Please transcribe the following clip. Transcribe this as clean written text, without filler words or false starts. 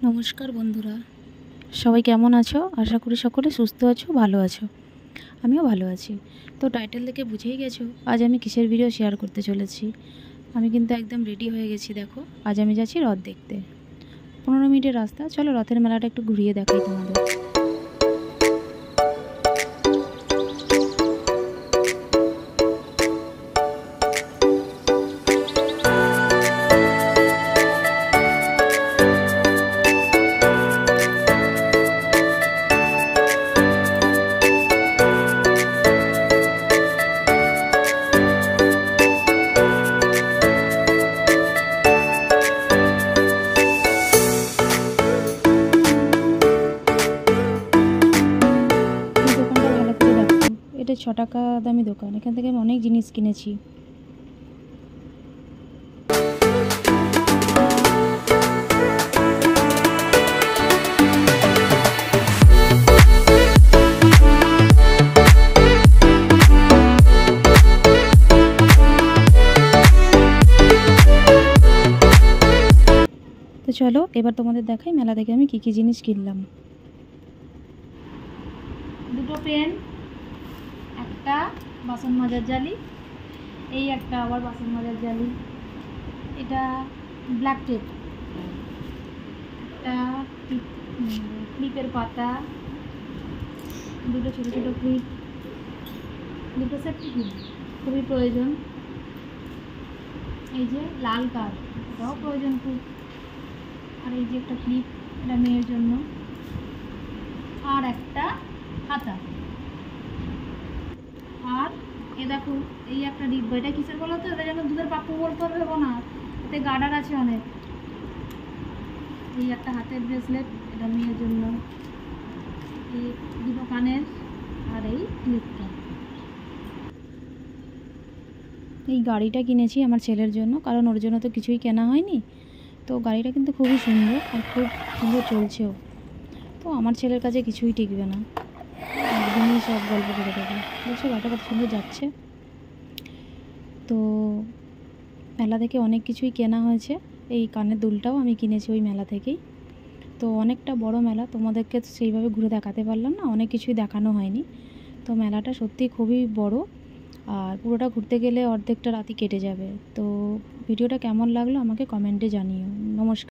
নমস্কার বন্ধুরা, সবাই কেমন আছো? আশা করি সকলে সুস্থ আছো, ভালো আছো। আমিও ভালো আছি। তো টাইটেল দেখে বুঝেই গেছো আজ আমি কিসের ভিডিও শেয়ার করতে চলেছি। আমি কিন্তু একদম রেডি হয়ে গেছি। দেখো, আজ আমি যাচ্ছি রথ দেখতে। 15 মিনিটের রাস্তা। চলো রথের মেলাটা একটু ঘুরিয়ে দেখাই তোমাদের। এটা 6 টাকা দামি দোকান। এখান থেকে আমি অনেক জিনিস কিনেছি। তো চলো এবার তোমাদের দেখাই মেলা থেকে আমি কী জিনিস কিনলাম। দুটো পেন, একটা বাসন মাজার জালি, এই একটা আবার বাসন মাজার জালি, এটা ব্ল্যাক টেপ, একটা ক্লিপের পাতা, দুটো ছোটো ছোটো ক্লিপ, দুটো সেফটি ক্লিপ খুবই প্রয়োজন। এই যে লাল কার্ড, এটাও প্রয়োজন খুব। আর এই যে একটা ক্লিপ, এটা মেয়ের জন্য। আর একটা খাতা। আর এ দেখো, এই একটা ডিব্বা। এটা কিসের বলো তো? এটা যেন দুধের পাপ্পু বলতে হবে না, এতে গার্ডার আছে অনেক। এই একটা হাতের ব্রেসলেট, এটা মেয়ের জন্য। এই দুটো কানের, আর এই ক্লিপটা। এই গাড়িটা কিনেছি আমার ছেলের জন্য, কারণ ওর জন্য তো কিছুই কেনা হয়নি। তো গাড়িটা কিন্তু খুবই সুন্দর আর খুব সুন্দর চলছেও। তো আমার ছেলের কাছে কিছুই টিকবে না, একদমই সব গল্প করে দেবে। দেখছো গাড়িটা কত সুন্দর যাচ্ছে। তো মেলা থেকে অনেক কিছুই কেনা হয়েছে। এই কানের দুলটাও আমি কিনেছি ওই মেলা থেকেই। তো অনেকটা বড় মেলা, তোমাদেরকে সেইভাবে ঘুরে দেখাতে পারলাম না, অনেক কিছুই দেখানো হয়নি। তো মেলাটা সত্যি খুবই বড়, আর পুরোটা ঘুরতে গেলে অর্ধেকটা রাতই কেটে যাবে। তো ভিডিওটা কেমন লাগলো আমাকে কমেন্টে জানিও। নমস্কার।